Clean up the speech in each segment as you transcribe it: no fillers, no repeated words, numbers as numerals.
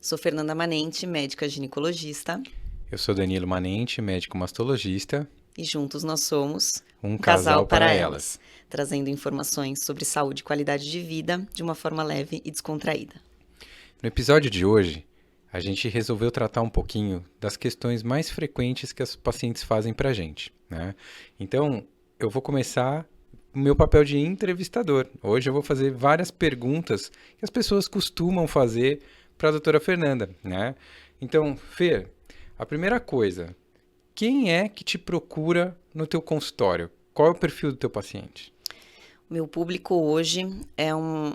Sou Fernanda Manente, médica ginecologista, Eu sou Danilo Manente, médico mastologista, e juntos nós somos um um casal casal para para elas. elas, trazendo informações sobre saúde e qualidade de vida de uma forma leve e descontraída. No episódio de hoje, a gente resolveu tratar um pouquinho das questões mais frequentes que as pacientes fazem para a gente, né? Então, eu vou começar o meu papel de entrevistador. Hoje eu vou fazer várias perguntas que as pessoas costumam fazer para a doutora Fernanda, né? Então, Fer, a primeira coisa, quem é que te procura no teu consultório? Qual é o perfil do teu paciente? Meu público hoje é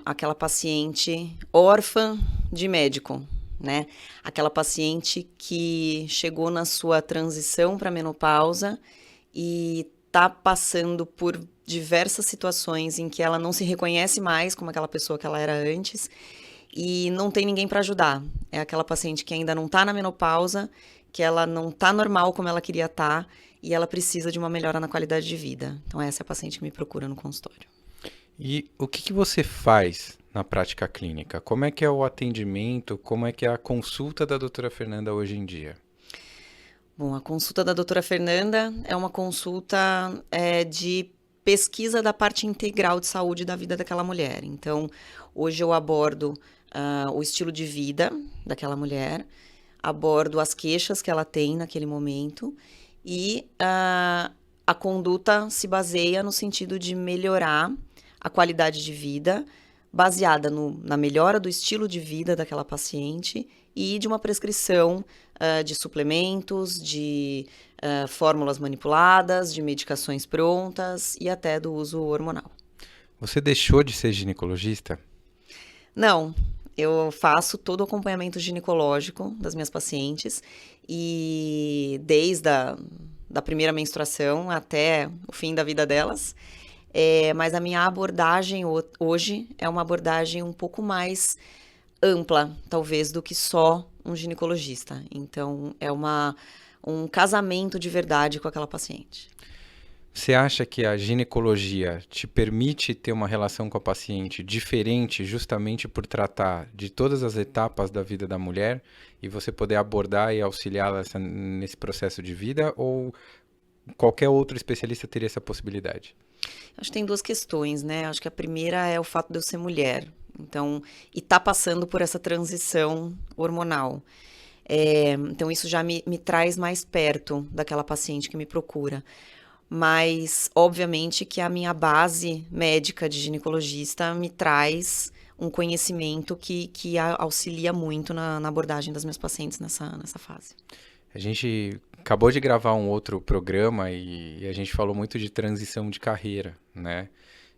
aquela paciente órfã de médico, né? Aquela paciente que chegou na sua transição para a menopausa e está passando por diversas situações em que ela não se reconhece mais como aquela pessoa que ela era antes e não tem ninguém para ajudar. É aquela paciente que ainda não está na menopausa, que ela não está normal como ela queria estar e ela precisa de uma melhora na qualidade de vida. Então essa é a paciente que me procura no consultório. E o que você faz na prática clínica? Como é que é o atendimento? Como é que é a consulta da doutora Fernanda hoje em dia? Bom, a consulta da doutora Fernanda é uma consulta de pesquisa da parte integral de saúde da vida daquela mulher. Então, hoje eu abordo o estilo de vida daquela mulher, abordo as queixas que ela tem naquele momento e a conduta se baseia no sentido de melhorar a qualidade de vida, baseada na melhora do estilo de vida daquela paciente e de uma prescrição de suplementos, de fórmulas manipuladas, de medicações prontas e até do uso hormonal. Você deixou de ser ginecologista? Não, eu faço todo o acompanhamento ginecológico das minhas pacientes e desde da primeira menstruação até o fim da vida delas. Mas a minha abordagem hoje é uma abordagem um pouco mais ampla, talvez, do que só um ginecologista. Então, é um casamento de verdade com aquela paciente. Você acha que a ginecologia te permite ter uma relação com a paciente diferente justamente por tratar de todas as etapas da vida da mulher e você poder abordar e auxiliá-la nesse processo de vida, ou qualquer outro especialista teria essa possibilidade? Acho que tem duas questões, né? Acho que a primeira é o fato de eu ser mulher. Então, e tá passando por essa transição hormonal. Então, isso já me traz mais perto daquela paciente que me procura. Mas, obviamente, que a minha base médica de ginecologista me traz um conhecimento que auxilia muito na abordagem das minhas pacientes nessa fase. A gente acabou de gravar um outro programa e a gente falou muito de transição de carreira, né?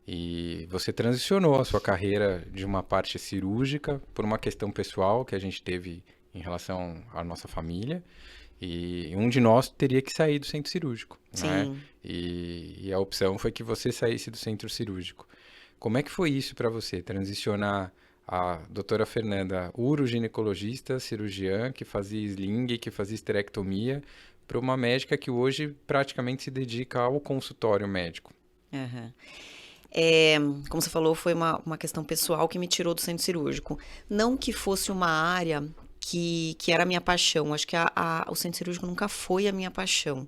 E você transicionou a sua carreira de uma parte cirúrgica por uma questão pessoal que a gente teve em relação à nossa família. E um de nós teria que sair do centro cirúrgico, né? Sim. E a opção foi que você saísse do centro cirúrgico. Como é que foi isso para você, transicionar a doutora Fernanda, uroginecologista, cirurgiã, que fazia sling, que fazia esterectomia, para uma médica que hoje praticamente se dedica ao consultório médico? Aham. Como você falou, foi uma questão pessoal que me tirou do centro cirúrgico. Não que fosse uma área que era a minha paixão. Acho que o centro cirúrgico nunca foi a minha paixão.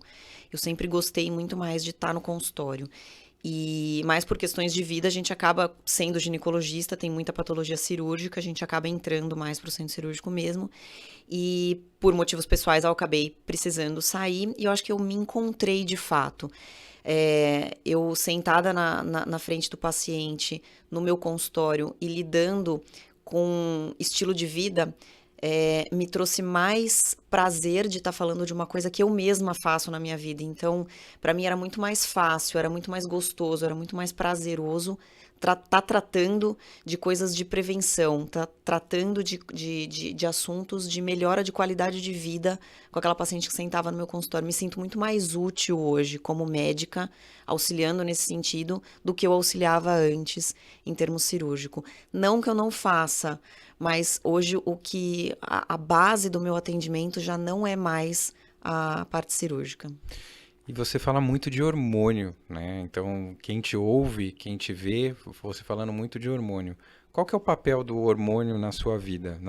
Eu sempre gostei muito mais de estar no consultório. E mais por questões de vida, a gente acaba sendo ginecologista, tem muita patologia cirúrgica, a gente acaba entrando mais para o centro cirúrgico mesmo. E por motivos pessoais, eu acabei precisando sair e eu acho que eu me encontrei de fato. Eu sentada na frente do paciente, no meu consultório e lidando com estilo de vida, me trouxe mais prazer de estar falando de uma coisa que eu mesma faço na minha vida. Então, para mim era muito mais fácil, era muito mais gostoso, era muito mais prazeroso tá tratando de coisas de prevenção, tá tratando de assuntos de melhora de qualidade de vida com aquela paciente que sentava no meu consultório. Me sinto muito mais útil hoje como médica, auxiliando nesse sentido, do que eu auxiliava antes em termos cirúrgico. Não que eu não faça, mas hoje a base do meu atendimento já não é mais a parte cirúrgica. E você fala muito de hormônio, né? Então, quem te ouve, quem te vê, você falando muito de hormônio. Qual que é o papel do hormônio na sua vida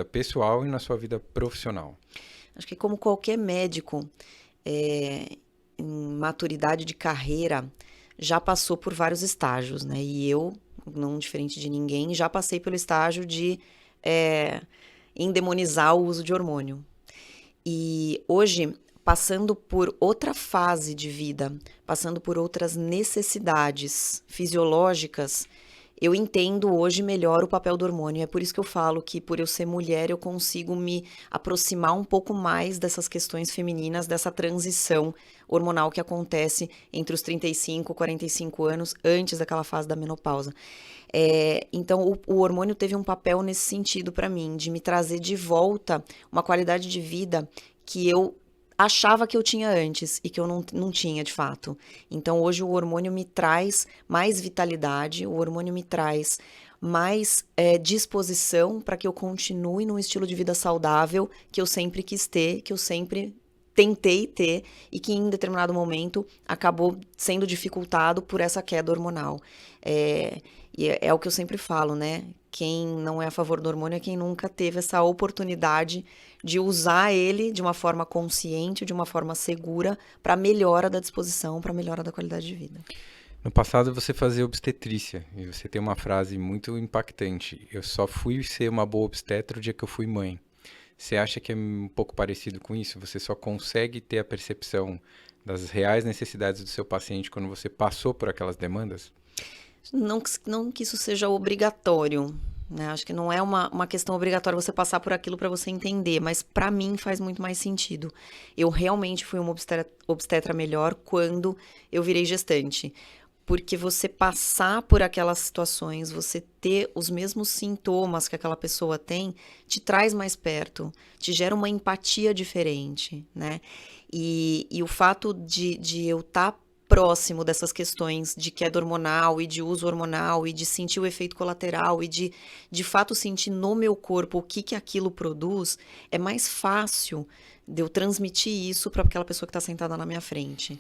pessoal e na sua vida profissional? Acho que como qualquer médico, em maturidade de carreira, já passou por vários estágios, né? E eu, não diferente de ninguém, já passei pelo estágio de é, endemonizar o uso de hormônio. E hoje, passando por outra fase de vida, passando por outras necessidades fisiológicas, eu entendo hoje melhor o papel do hormônio. É por isso que eu falo que, por eu ser mulher, eu consigo me aproximar um pouco mais dessas questões femininas, dessa transição hormonal que acontece entre os 35 e 45 anos, antes daquela fase da menopausa. Então, o hormônio teve um papel nesse sentido para mim, de me trazer de volta uma qualidade de vida que eu achava que eu tinha antes e que eu não tinha de fato. Então, hoje o hormônio me traz mais vitalidade, o hormônio me traz mais disposição para que eu continue num estilo de vida saudável que eu sempre quis ter, que eu sempre tentei ter e que em determinado momento acabou sendo dificultado por essa queda hormonal. E é o que eu sempre falo, né? Quem não é a favor do hormônio é quem nunca teve essa oportunidade de usar ele de uma forma consciente, de uma forma segura, para melhora da disposição, para melhora da qualidade de vida. No passado você fazia obstetrícia e você tem uma frase muito impactante. Eu só fui ser uma boa obstetra o dia que eu fui mãe. Você acha que é um pouco parecido com isso? Você só consegue ter a percepção das reais necessidades do seu paciente quando você passou por aquelas demandas? Não que isso seja obrigatório, né? Acho que não é uma questão obrigatória você passar por aquilo para você entender, mas para mim faz muito mais sentido. Eu realmente fui uma obstetra melhor quando eu virei gestante. Porque você passar por aquelas situações, você ter os mesmos sintomas que aquela pessoa tem, te traz mais perto, te gera uma empatia diferente, né? E o fato de eu estar próximo dessas questões de queda hormonal e de uso hormonal e de sentir o efeito colateral e de fato sentir no meu corpo o que aquilo produz, é mais fácil de eu transmitir isso para aquela pessoa que está sentada na minha frente.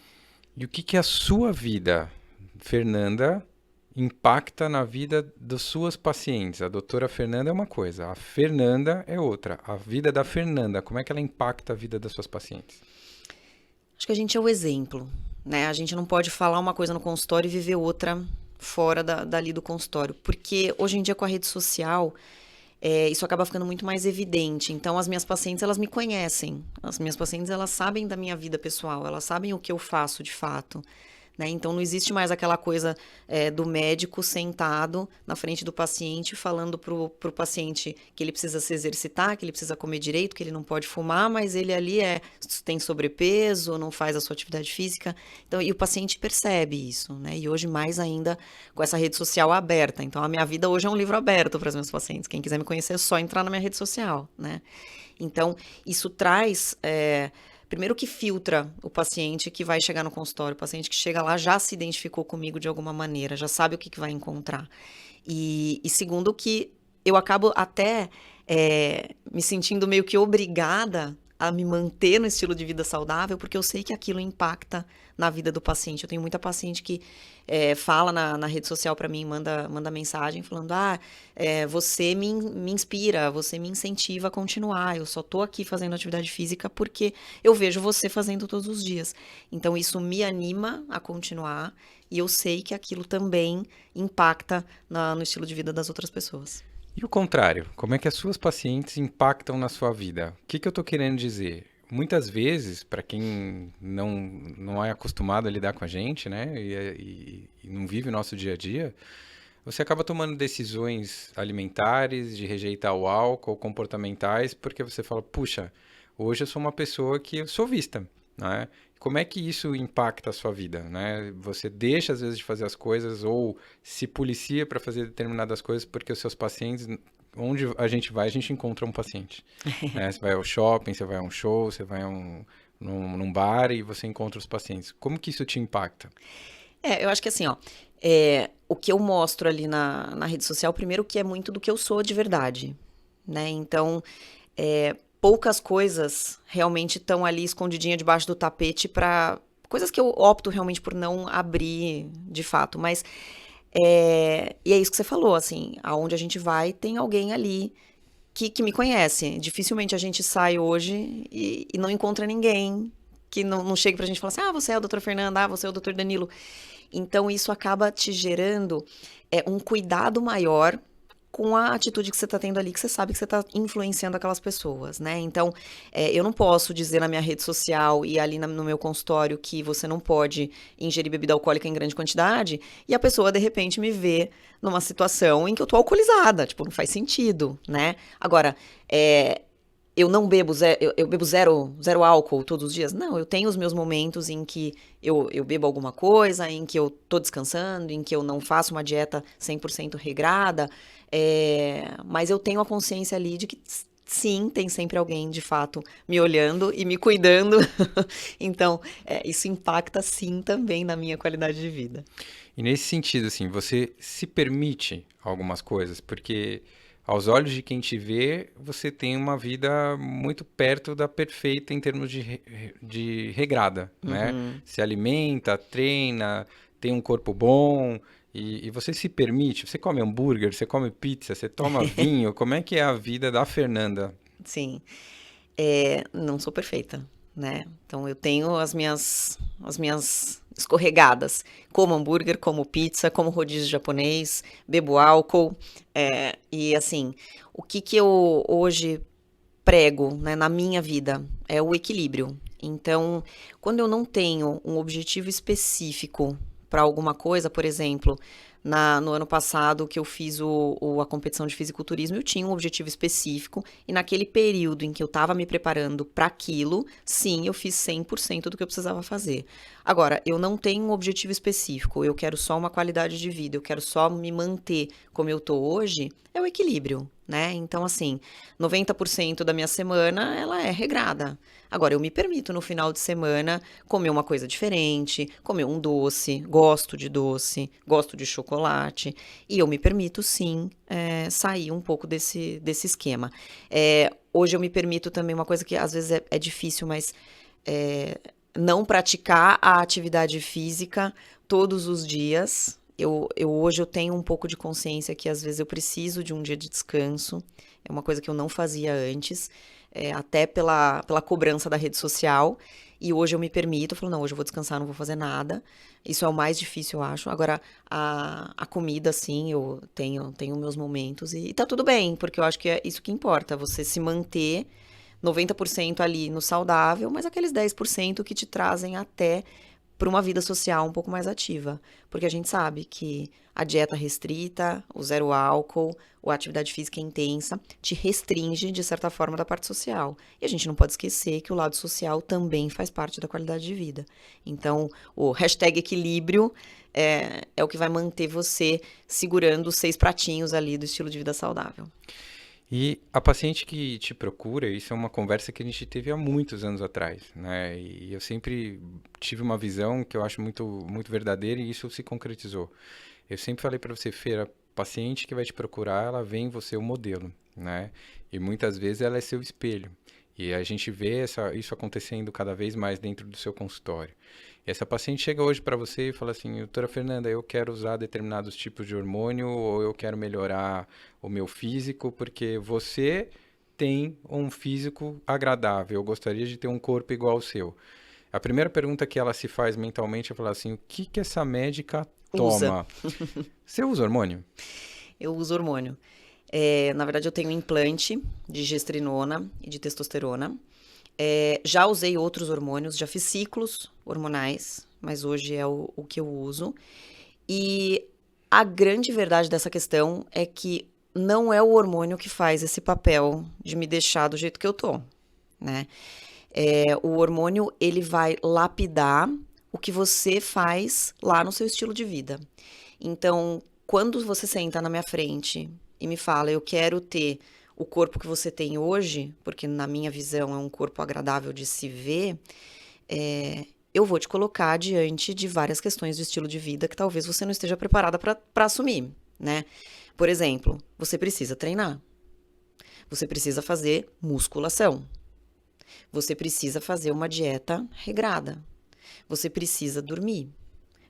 E o que a sua vida, Fernanda, impacta na vida das suas pacientes? A doutora Fernanda é uma coisa, a Fernanda é outra. A vida da Fernanda, como é que ela impacta a vida das suas pacientes? Acho que a gente é o exemplo, né? A gente não pode falar uma coisa no consultório e viver outra fora dali do consultório. Porque hoje em dia com a rede social, isso acaba ficando muito mais evidente. Então, as minhas pacientes, elas me conhecem. As minhas pacientes, elas sabem da minha vida pessoal. Elas sabem o que eu faço de fato. Né? Então, não existe mais aquela coisa do médico sentado na frente do paciente, falando pro paciente que ele precisa se exercitar, que ele precisa comer direito, que ele não pode fumar, mas ele ali tem sobrepeso, não faz a sua atividade física. Então, e o paciente percebe isso, né? E hoje, mais ainda, com essa rede social aberta. Então, a minha vida hoje é um livro aberto para os meus pacientes. Quem quiser me conhecer é só entrar na minha rede social, né? Então, isso traz... Primeiro que filtra o paciente que vai chegar no consultório. O paciente que chega lá já se identificou comigo de alguma maneira, já sabe o que vai encontrar. E segundo que eu acabo até me sentindo meio que obrigada a me manter no estilo de vida saudável, porque eu sei que aquilo impacta na vida do paciente. Eu tenho muita paciente que fala na rede social para mim, manda mensagem falando, você me inspira, você me incentiva a continuar, eu só tô aqui fazendo atividade física porque eu vejo você fazendo todos os dias. Então, isso me anima a continuar e eu sei que aquilo também impacta no estilo de vida das outras pessoas. E o contrário, como é que as suas pacientes impactam na sua vida? O que eu estou querendo dizer? Muitas vezes, para quem não é acostumado a lidar com a gente, né, e não vive o nosso dia a dia, você acaba tomando decisões alimentares, de rejeitar o álcool, comportamentais, porque você fala, puxa, hoje eu sou uma pessoa que eu sou vista, né? Como é que isso impacta a sua vida, né? Você deixa às vezes de fazer as coisas ou se policia para fazer determinadas coisas porque os seus pacientes, onde a gente encontra um paciente, né? Você vai ao shopping, você vai a um show, você vai num bar e você encontra os pacientes. Como que isso te impacta? Eu acho que assim, ó, o que eu mostro ali na rede social, primeiro que é muito do que eu sou de verdade, né? Então, poucas coisas realmente estão ali escondidinha debaixo do tapete para coisas que eu opto realmente por não abrir de fato, mas e é isso que você falou, assim, aonde a gente vai, tem alguém ali que me conhece. Dificilmente a gente sai hoje e não encontra ninguém que não chegue pra gente e fala assim, ah, você é a doutora Fernanda, ah, você é o doutor Danilo. Então, isso acaba te gerando um cuidado maior com a atitude que você está tendo ali, que você sabe que você está influenciando aquelas pessoas, né? Então, eu não posso dizer na minha rede social e ali no meu consultório que você não pode ingerir bebida alcoólica em grande quantidade e a pessoa, de repente, me vê numa situação em que eu tô alcoolizada. Tipo, não faz sentido, né? Agora, eu não bebo, eu bebo zero álcool todos os dias. Não, eu tenho os meus momentos em que eu bebo alguma coisa, em que eu tô descansando, em que eu não faço uma dieta 100% regrada, mas eu tenho a consciência ali de que sim, tem sempre alguém de fato me olhando e me cuidando. Então, isso impacta sim também na minha qualidade de vida. E nesse sentido, assim, você se permite algumas coisas, porque aos olhos de quem te vê, você tem uma vida muito perto da perfeita em termos de regrada, né? Uhum. Se alimenta, treina, tem um corpo bom e você se permite, você come hambúrguer, você come pizza, você toma vinho, como é que é a vida da Fernanda? Sim. Não sou perfeita, né? Então eu tenho as minhas escorregadas. Como hambúrguer, como pizza, como rodízio japonês, bebo álcool. E assim, o que eu hoje prego, né, na minha vida é o equilíbrio. Então, quando eu não tenho um objetivo específico para alguma coisa, por exemplo, no ano passado que eu fiz a competição de fisiculturismo, eu tinha um objetivo específico e naquele período em que eu estava me preparando para aquilo, sim, eu fiz 100% do que eu precisava fazer. Agora, eu não tenho um objetivo específico, eu quero só uma qualidade de vida, eu quero só me manter como eu tô hoje, é o equilíbrio, né? Então, assim, 90% da minha semana, ela é regrada. Agora, eu me permito no final de semana comer uma coisa diferente, comer um doce, gosto de chocolate, e eu me permito sim sair um pouco desse esquema. Hoje eu me permito também uma coisa que às vezes é difícil, mas não praticar a atividade física todos os dias. Hoje eu tenho um pouco de consciência que às vezes eu preciso de um dia de descanso. É uma coisa que eu não fazia antes, até pela cobrança da rede social. E hoje eu me permito, eu falo, não, hoje eu vou descansar, não vou fazer nada. Isso é o mais difícil, eu acho. Agora, a comida, sim, eu tenho meus momentos e tá tudo bem, porque eu acho que é isso que importa, você se manter 90% ali no saudável, mas aqueles 10% que te trazem até para uma vida social um pouco mais ativa. Porque a gente sabe que a dieta restrita, o zero álcool, a atividade física intensa, te restringe, de certa forma, da parte social. E a gente não pode esquecer que o lado social também faz parte da qualidade de vida. Então, o hashtag equilíbrio é o que vai manter você segurando os 6 pratinhos ali do estilo de vida saudável. E a paciente que te procura, isso é uma conversa que a gente teve há muitos anos atrás, né? E eu sempre tive uma visão que eu acho muito, muito verdadeira e isso se concretizou. Eu sempre falei para você, Fer, a paciente que vai te procurar, ela vê em você o modelo, né? E muitas vezes ela é seu espelho. E a gente vê isso acontecendo cada vez mais dentro do seu consultório. E essa paciente chega hoje para você e fala assim, doutora Fernanda, eu quero usar determinados tipos de hormônio ou eu quero melhorar o meu físico porque você tem um físico agradável, eu gostaria de ter um corpo igual ao seu. A primeira pergunta que ela se faz mentalmente é falar assim, o que que essa médica Usa. toma? Você usa hormônio? Eu uso hormônio. Na verdade, eu tenho implante de gestrinona e de testosterona. Já usei outros hormônios, já fiz ciclos hormonais, mas hoje é o que eu uso. E a grande verdade dessa questão é que não é o hormônio que faz esse papel de me deixar do jeito que eu tô, né? O hormônio, ele vai lapidar o que você faz lá no seu estilo de vida. Então, quando você senta na minha frente e me fala, eu quero ter o corpo que você tem hoje, porque na minha visão é um corpo agradável de se ver, eu vou te colocar diante de várias questões de estilo de vida que talvez você não esteja preparada para assumir, né? Por exemplo, você precisa treinar. Você precisa fazer musculação. Você precisa fazer uma dieta regrada. Você precisa dormir.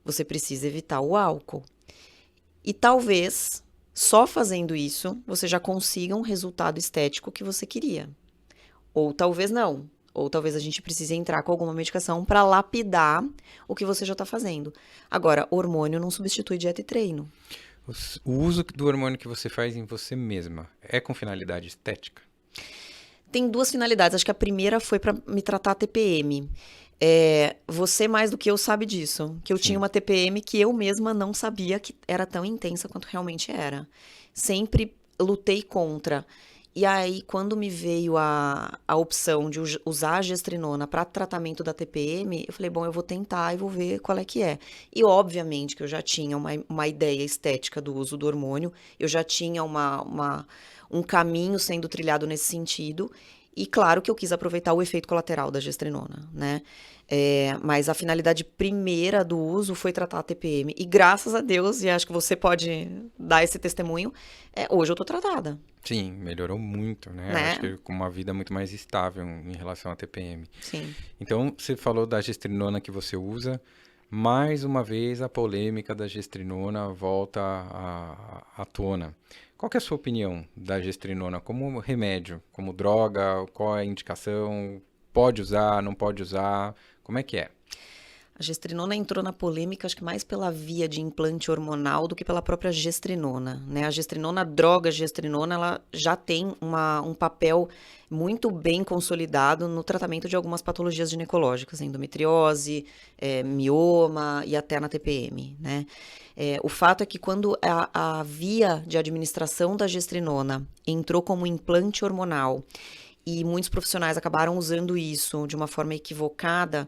Você precisa evitar o álcool. E talvez, só fazendo isso, você já consiga um resultado estético que você queria. Ou talvez não. Ou talvez a gente precise entrar com alguma medicação para lapidar o que você já está fazendo. Agora, hormônio não substitui dieta e treino. O uso do hormônio que você faz em você mesma é com finalidade estética? Tem duas finalidades. Acho que a primeira foi para me tratar a TPM. Você mais do que eu sabe disso. Que eu tinha uma TPM que eu mesma não sabia que era tão intensa quanto realmente era. Sempre lutei contra. E aí, quando me veio a opção de usar a gestrinona para tratamento da TPM, eu falei, bom, eu vou tentar e vou ver qual é que é. E, obviamente, que eu já tinha uma ideia estética do uso do hormônio, eu já tinha um caminho sendo trilhado nesse sentido, e claro que eu quis aproveitar o efeito colateral da gestrinona, né? Mas a finalidade primeira do uso foi tratar a TPM. E graças a Deus, e acho que você pode dar esse testemunho, hoje eu tô tratada. Sim, melhorou muito, né? Acho que com uma vida muito mais estável em relação à TPM. Sim. Então, você falou da gestrinona que você usa. Mais uma vez, a polêmica da gestrinona volta à tona. Qual que é a sua opinião da gestrinona como remédio, como droga? Qual é a indicação? Pode usar, não pode usar? Como é que é? A gestrinona entrou na polêmica, acho que mais pela via de implante hormonal do que pela própria gestrinona, né? A gestrinona, a droga gestrinona, ela já tem um papel muito bem consolidado no tratamento de algumas patologias ginecológicas, endometriose, mioma e até na TPM, né? O fato é que quando a via de administração da gestrinona entrou como implante hormonal e muitos profissionais acabaram usando isso de uma forma equivocada,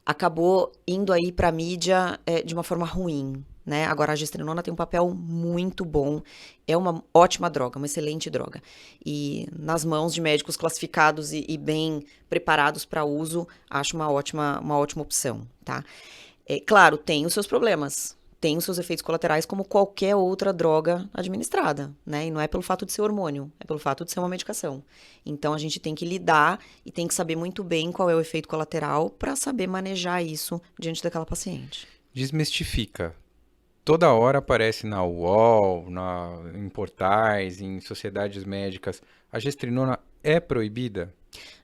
acabou indo aí para a mídia de uma forma ruim, né? Agora, a gestrinona tem um papel muito bom, é uma ótima droga, uma excelente droga. E nas mãos de médicos classificados e bem preparados para uso, acho uma ótima opção, tá? Claro, tem os seus problemas, tem os seus efeitos colaterais como qualquer outra droga administrada, né? E não é pelo fato de ser hormônio, é pelo fato de ser uma medicação. Então, a gente tem que lidar e tem que saber muito bem qual é o efeito colateral para saber manejar isso diante daquela paciente. Desmistifica. Toda hora aparece na UOL, em portais, em sociedades médicas. A gestrinona é proibida?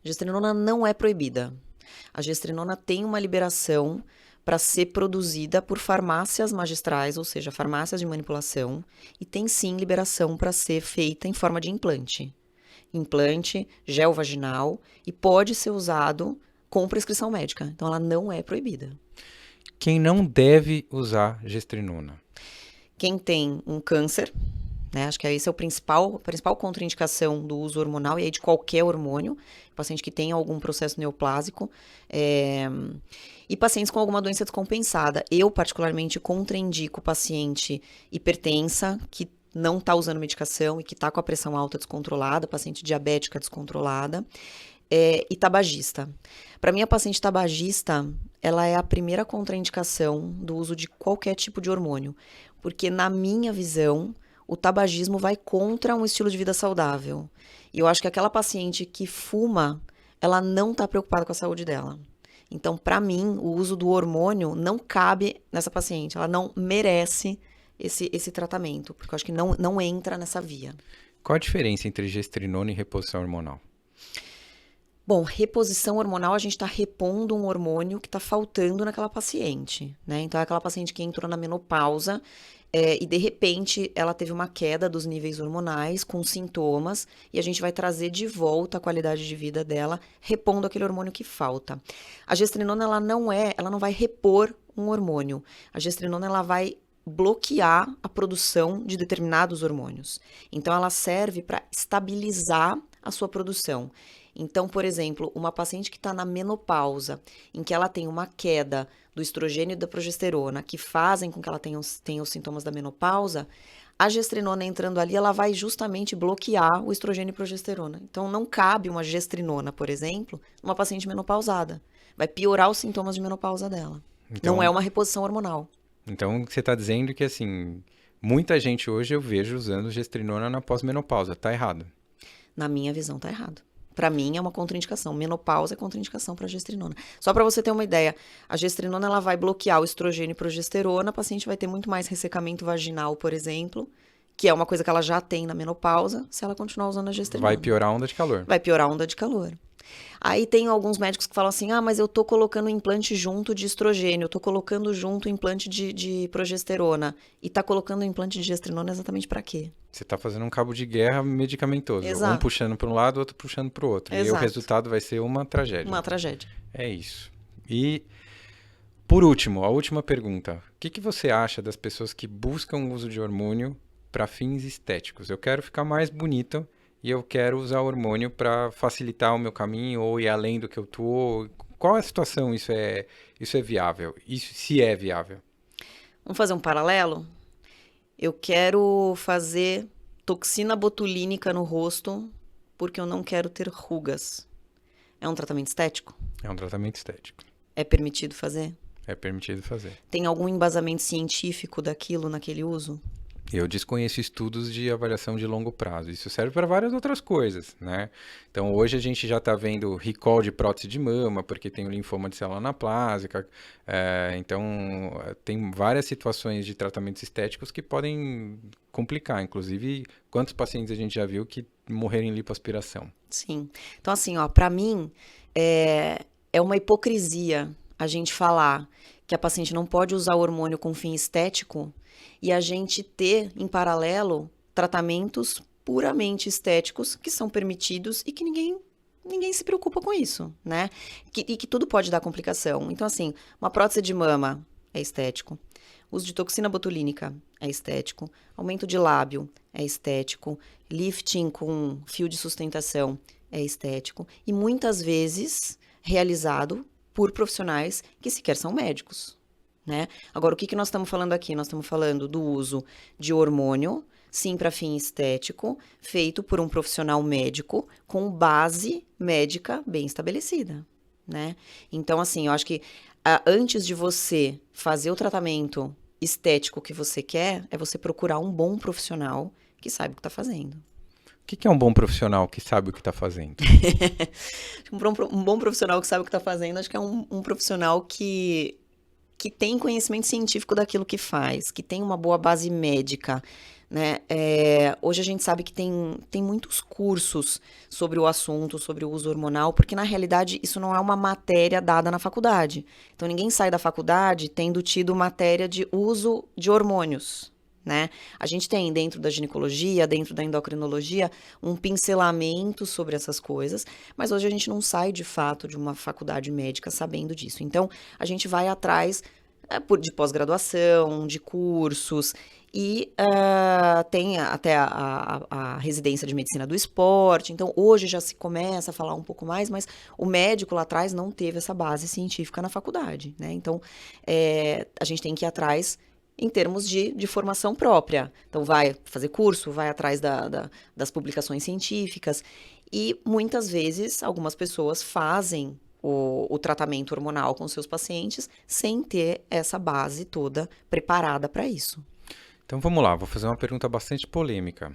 A gestrinona não é proibida. A gestrinona tem uma liberação para ser produzida por farmácias magistrais, ou seja, farmácias de manipulação, e tem sim liberação para ser feita em forma de implante. Implante, gel vaginal, e pode ser usado com prescrição médica. Então, ela não é proibida. Quem não deve usar gestrinona? Quem tem um câncer, né? Acho que esse é a principal contraindicação do uso hormonal, e aí de qualquer hormônio, paciente que tem algum processo neoplásico, e pacientes com alguma doença descompensada. Eu, particularmente, contraindico paciente hipertensa, que não está usando medicação e que está com a pressão alta descontrolada, paciente diabética descontrolada, e tabagista. Para mim, a paciente tabagista, ela é a primeira contraindicação do uso de qualquer tipo de hormônio, porque, na minha visão, o tabagismo vai contra um estilo de vida saudável. E eu acho que aquela paciente que fuma, ela não está preocupada com a saúde dela. Então, para mim, o uso do hormônio não cabe nessa paciente. Ela não merece esse tratamento, porque eu acho que não entra nessa via. Qual a diferença entre gestrinona e reposição hormonal? Bom, reposição hormonal, a gente está repondo um hormônio que está faltando naquela paciente, né? Então, é aquela paciente que entrou na menopausa e, de repente, ela teve uma queda dos níveis hormonais com sintomas e a gente vai trazer de volta a qualidade de vida dela, repondo aquele hormônio que falta. A gestrinona, ela não vai repor um hormônio. A gestrinona, ela vai bloquear a produção de determinados hormônios. Então, ela serve para estabilizar a sua produção. Então, por exemplo, uma paciente que está na menopausa, em que ela tem uma queda do estrogênio e da progesterona, que fazem com que ela tenha os sintomas da menopausa, a gestrinona entrando ali, ela vai justamente bloquear o estrogênio e progesterona. Então, não cabe uma gestrinona, por exemplo, numa paciente menopausada. Vai piorar os sintomas de menopausa dela. Então, não é uma reposição hormonal. Então, você está dizendo que, assim, muita gente hoje eu vejo usando gestrinona na pós-menopausa. Tá errado? Na minha visão, tá errado. Para mim é uma contraindicação. Menopausa é contraindicação para gestrinona. Só para você ter uma ideia, a gestrinona ela vai bloquear o estrogênio e progesterona, a paciente vai ter muito mais ressecamento vaginal, por exemplo, que é uma coisa que ela já tem na menopausa, se ela continuar usando a gestrinona. Vai piorar a onda de calor. Vai piorar a onda de calor. Aí tem alguns médicos que falam assim, mas eu tô colocando implante junto de estrogênio, eu tô colocando junto implante de progesterona. E tá colocando implante de gestrinona exatamente para quê? Você tá fazendo um cabo de guerra medicamentoso. Exato. Um puxando para um lado, outro puxando para o outro. Exato. E o resultado vai ser uma tragédia. Uma tragédia. É isso. E, por último, a última pergunta. O que você acha das pessoas que buscam o uso de hormônio para fins estéticos? Eu quero ficar mais bonito e eu quero usar hormônio para facilitar o meu caminho ou ir além do que eu tô. Qual é a situação? Isso é viável? Isso, se é viável? Vamos fazer um paralelo? Eu quero fazer toxina botulínica no rosto porque eu não quero ter rugas. É um tratamento estético? É um tratamento estético. É permitido fazer? É permitido fazer. Tem algum embasamento científico daquilo naquele uso? Eu desconheço estudos de avaliação de longo prazo. Isso serve para várias outras coisas, né? Então, hoje a gente já está vendo recall de prótese de mama, porque tem o linfoma de célula anaplásica. Então, tem várias situações de tratamentos estéticos que podem complicar. Inclusive, quantos pacientes a gente já viu que morreram em lipoaspiração? Sim. Então, assim, para mim, é uma hipocrisia a gente falar que a paciente não pode usar hormônio com fim estético e a gente ter, em paralelo, tratamentos puramente estéticos que são permitidos e que ninguém se preocupa com isso, né? E que tudo pode dar complicação. Então, assim, uma prótese de mama é estético, uso de toxina botulínica é estético, aumento de lábio é estético, lifting com fio de sustentação é estético e muitas vezes realizado por profissionais que sequer são médicos. Né? Agora, o que nós estamos falando aqui? Nós estamos falando do uso de hormônio, sim, para fim estético, feito por um profissional médico com base médica bem estabelecida, né? Então, assim, eu acho que antes de você fazer o tratamento estético que você quer, é você procurar um bom profissional que saiba o que está fazendo. O que é um bom profissional que sabe o que está fazendo? Um bom profissional que sabe o que está fazendo, acho que é um profissional que tem conhecimento científico daquilo que faz, que tem uma boa base médica, né? Hoje a gente sabe que tem muitos cursos sobre o assunto, sobre o uso hormonal, porque na realidade isso não é uma matéria dada na faculdade. Então ninguém sai da faculdade tendo tido matéria de uso de hormônios, né? A gente tem dentro da ginecologia, dentro da endocrinologia, um pincelamento sobre essas coisas, mas hoje a gente não sai de fato de uma faculdade médica sabendo disso. Então, a gente vai atrás de pós-graduação, de cursos, e tem até a residência de medicina do esporte. Então, hoje já se começa a falar um pouco mais, mas o médico lá atrás não teve essa base científica na faculdade, né? Então, a gente tem que ir atrás em termos de formação própria. Então, vai fazer curso, vai atrás das publicações científicas. E, muitas vezes, algumas pessoas fazem o tratamento hormonal com seus pacientes sem ter essa base toda preparada para isso. Então, vamos lá. Vou fazer uma pergunta bastante polêmica.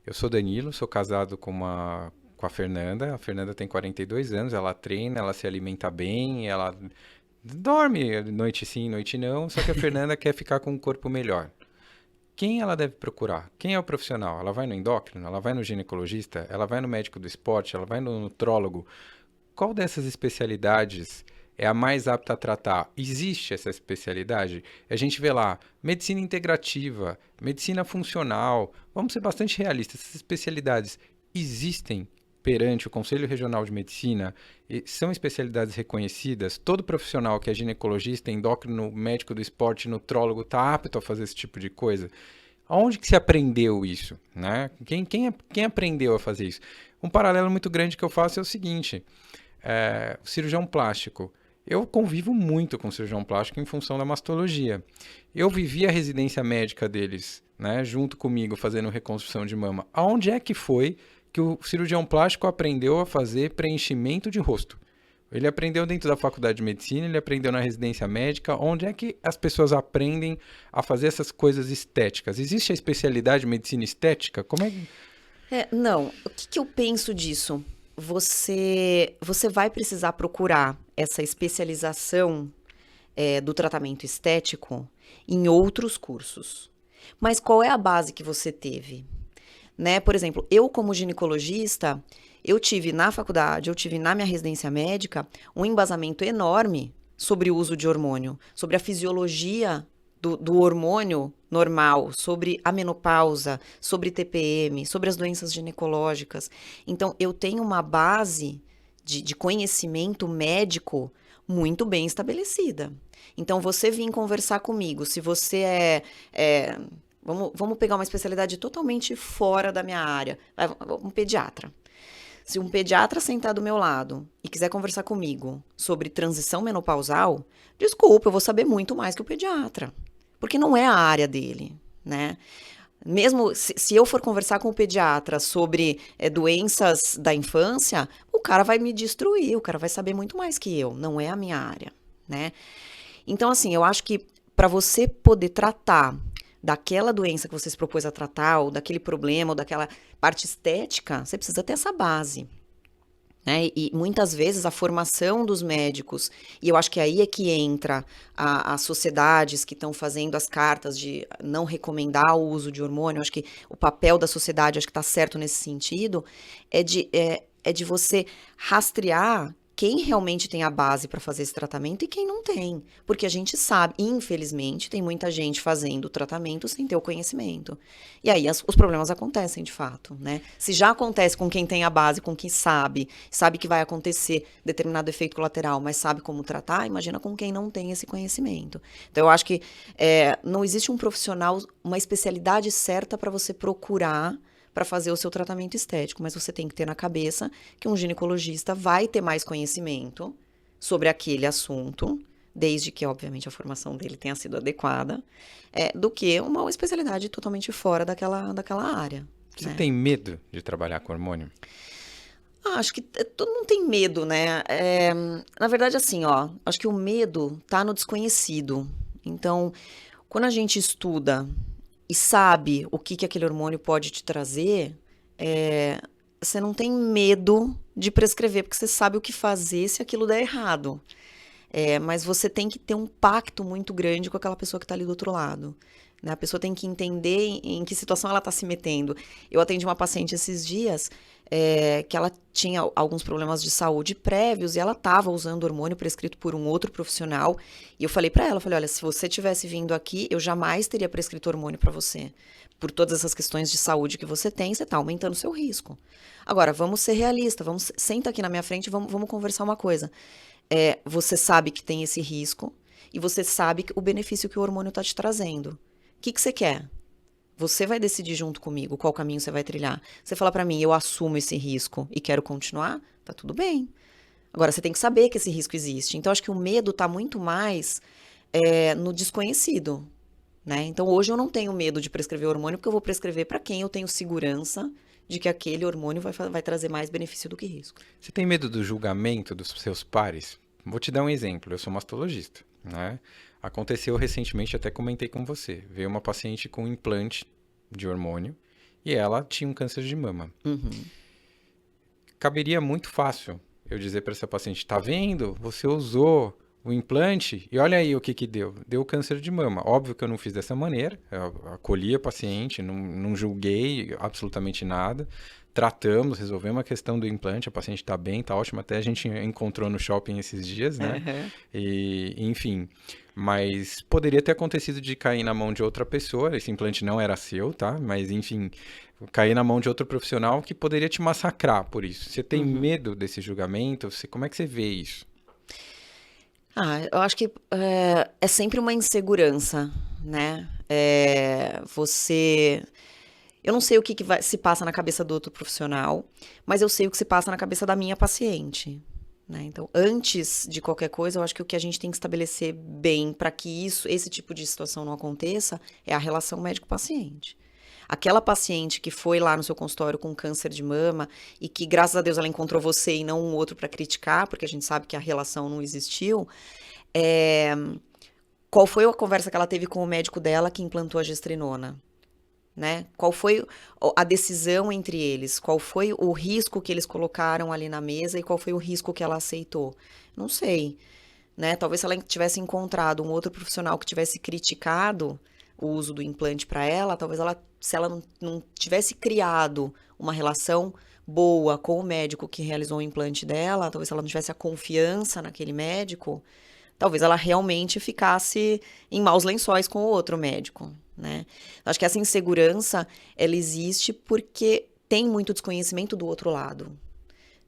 Eu sou Danilo, sou casado com a Fernanda. A Fernanda tem 42 anos, ela treina, ela se alimenta bem, ela dorme noite sim, noite não, só que a Fernanda quer ficar com um corpo melhor. Quem ela deve procurar? Quem é o profissional? Ela vai no endócrino? Ela vai no ginecologista? Ela vai no médico do esporte? Ela vai no nutrólogo? Qual dessas especialidades é a mais apta a tratar? Existe essa especialidade? A gente vê lá, medicina integrativa, medicina funcional, vamos ser bastante realistas, essas especialidades existem perante o Conselho Regional de Medicina, são especialidades reconhecidas, todo profissional que é ginecologista, endócrino, médico do esporte, nutrólogo, está apto a fazer esse tipo de coisa? Aonde que se aprendeu isso? Né? Quem aprendeu a fazer isso? Um paralelo muito grande que eu faço é o seguinte, o cirurgião plástico. Eu convivo muito com o cirurgião plástico em função da mastologia. Eu vivi a residência médica deles, né, junto comigo, fazendo reconstrução de mama. Aonde é que foi que o cirurgião plástico aprendeu a fazer preenchimento de rosto? Ele aprendeu dentro da faculdade de medicina, ele aprendeu na residência médica. Onde é que as pessoas aprendem a fazer essas coisas estéticas? Existe a especialidade de medicina estética? Como é que... Não, o que eu penso disso? você vai precisar procurar essa especialização do tratamento estético em outros cursos. Mas qual é a base que você teve? Né? Por exemplo, eu como ginecologista, eu tive na faculdade, eu tive na minha residência médica um embasamento enorme sobre o uso de hormônio, sobre a fisiologia do hormônio normal, sobre a menopausa, sobre TPM, sobre as doenças ginecológicas. Então, eu tenho uma base de conhecimento médico muito bem estabelecida. Então, você vir conversar comigo, se você vamos pegar uma especialidade totalmente fora da minha área, um pediatra. Se um pediatra sentar do meu lado e quiser conversar comigo sobre transição menopausal, desculpa, eu vou saber muito mais que o pediatra, porque não é a área dele, né? Mesmo se eu for conversar com o pediatra sobre doenças da infância, o cara vai me destruir, o cara vai saber muito mais que eu, não é a minha área, né? Então, assim, eu acho que para você poder tratar daquela doença que você se propôs a tratar, ou daquele problema, ou daquela parte estética, você precisa ter essa base, né? E muitas vezes a formação dos médicos, e eu acho que aí é que entra as sociedades que estão fazendo as cartas de não recomendar o uso de hormônio, eu acho que o papel da sociedade, acho que está certo nesse sentido, é de você rastrear quem realmente tem a base para fazer esse tratamento e quem não tem. Porque a gente sabe, infelizmente, tem muita gente fazendo o tratamento sem ter o conhecimento. E aí os problemas acontecem de fato, né? Se já acontece com quem tem a base, com quem sabe que vai acontecer determinado efeito colateral, mas sabe como tratar, imagina com quem não tem esse conhecimento. Então, eu acho que não existe um profissional, uma especialidade certa para você procurar para fazer o seu tratamento estético, mas você tem que ter na cabeça que um ginecologista vai ter mais conhecimento sobre aquele assunto, desde que, obviamente, a formação dele tenha sido adequada, do que uma especialidade totalmente fora daquela área. Você né? tem medo de trabalhar com hormônio? Acho que todo mundo tem medo, né? Na verdade, assim, acho que o medo tá no desconhecido. Então, quando a gente estuda e sabe o que aquele hormônio pode te trazer, você não tem medo de prescrever, porque você sabe o que fazer se aquilo der errado. Mas você tem que ter um pacto muito grande com aquela pessoa que está ali do outro lado. Né? A pessoa tem que entender em que situação ela está se metendo. Eu atendi uma paciente esses dias que ela tinha alguns problemas de saúde prévios e ela estava usando hormônio prescrito por um outro profissional. E eu falei para ela, olha, se você tivesse vindo aqui, eu jamais teria prescrito hormônio para você. Por todas essas questões de saúde que você tem, você está aumentando o seu risco. Agora, vamos ser realistas, senta aqui na minha frente e vamos conversar uma coisa. Você sabe que tem esse risco e você sabe o benefício que o hormônio está te trazendo. O que você quer? Você vai decidir junto comigo qual caminho você vai trilhar. Você fala para mim, eu assumo esse risco e quero continuar, tá tudo bem. Agora, você tem que saber que esse risco existe. Então, acho que o medo tá muito mais no desconhecido. Né? Então, hoje eu não tenho medo de prescrever hormônio, porque eu vou prescrever para quem eu tenho segurança de que aquele hormônio vai trazer mais benefício do que risco. Você tem medo do julgamento dos seus pares? Vou te dar um exemplo. Eu sou mastologista, né? Aconteceu recentemente, até comentei com você. Veio uma paciente com um implante de hormônio e ela tinha um câncer de mama. Uhum. Caberia muito fácil eu dizer para essa paciente, tá vendo? Você usou o implante e olha aí o que deu. Deu câncer de mama. Óbvio que eu não fiz dessa maneira. Eu acolhi a paciente, não julguei absolutamente nada. Tratamos, resolvemos a questão do implante. A paciente está bem, está ótima. Até a gente encontrou no shopping esses dias, né? Uhum. E, enfim, mas poderia ter acontecido de cair na mão de outra pessoa. Esse implante não era seu, tá? Mas, enfim, cair na mão de outro profissional que poderia te massacrar por isso. Você tem medo desse julgamento? Como é que você vê isso? Eu acho que é sempre uma insegurança, né? Eu não sei o que se passa na cabeça do outro profissional, mas eu sei o que se passa na cabeça da minha paciente. Né? Então, antes de qualquer coisa, eu acho que o que a gente tem que estabelecer bem para que esse tipo de situação não aconteça é a relação médico-paciente. Aquela paciente que foi lá no seu consultório com câncer de mama e que, graças a Deus, ela encontrou você e não um outro para criticar, porque a gente sabe que a relação não existiu, qual foi a conversa que ela teve com o médico dela que implantou a gestrinona? né? Qual foi a decisão entre eles? Qual foi o risco que eles colocaram ali na mesa e qual foi o risco que ela aceitou? Não sei, né? Talvez se ela tivesse encontrado um outro profissional que tivesse criticado o uso do implante para ela, talvez ela, se ela não tivesse criado uma relação boa com o médico que realizou o implante dela, talvez se ela não tivesse a confiança naquele médico, talvez ela realmente ficasse em maus lençóis com o outro médico, né? Acho que essa insegurança, ela existe porque tem muito desconhecimento do outro lado.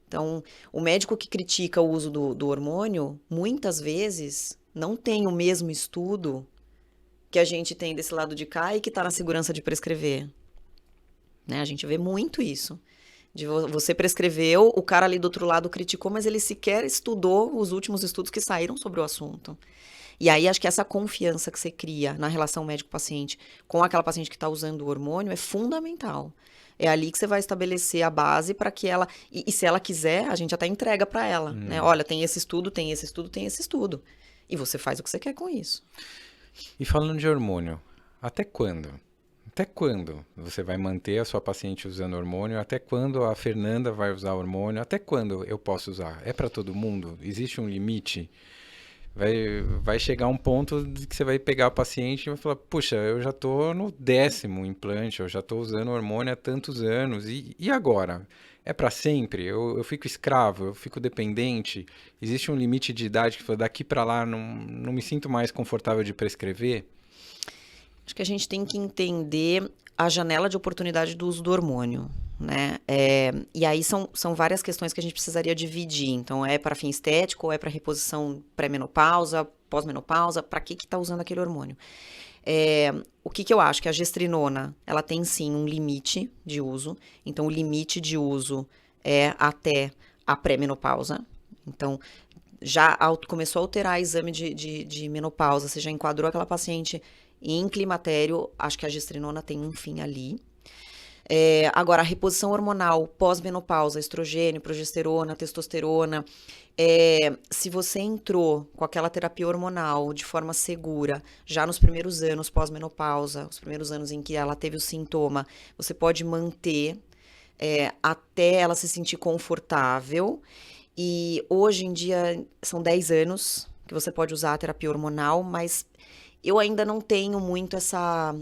Então, o médico que critica o uso do hormônio, muitas vezes, não tem o mesmo estudo que a gente tem desse lado de cá e que está na segurança de prescrever, né? A gente vê muito isso. De você prescreveu, o cara ali do outro lado criticou, mas ele sequer estudou os últimos estudos que saíram sobre o assunto. E aí, acho que essa confiança que você cria na relação médico-paciente com aquela paciente que está usando o hormônio é fundamental. É ali que você vai estabelecer a base para que ela... E se ela quiser, a gente até entrega para ela, né? Olha, tem esse estudo, tem esse estudo, tem esse estudo. E você faz o que você quer com isso. E falando de hormônio, até quando? Até quando você vai manter a sua paciente usando hormônio? Até quando a Fernanda vai usar hormônio? Até quando eu posso usar? É para todo mundo? Existe um limite? Vai chegar um ponto de que você vai pegar o paciente e vai falar, puxa, eu já estou no 10º implante, eu já estou usando hormônio há tantos anos, e agora? É para sempre? Eu fico escravo? Eu fico dependente? Existe um limite de idade que daqui para lá não me sinto mais confortável de prescrever? Acho que a gente tem que entender a janela de oportunidade do uso do hormônio, né? E aí são várias questões que a gente precisaria dividir. Então, é para fim estético, ou é para reposição pré-menopausa, pós-menopausa? Para que está usando aquele hormônio? O que eu acho? Que a gestrinona, ela tem sim um limite de uso. Então, o limite de uso é até a pré-menopausa. Então, já começou a alterar exame de menopausa, você já enquadrou aquela paciente em climatério, acho que a gestrinona tem um fim ali. Agora, a reposição hormonal pós-menopausa, estrogênio, progesterona, testosterona, se você entrou com aquela terapia hormonal de forma segura, já nos primeiros anos pós-menopausa, os primeiros anos em que ela teve o sintoma, você pode manter até ela se sentir confortável. E hoje em dia são 10 anos que você pode usar a terapia hormonal, mas eu ainda não tenho muito essa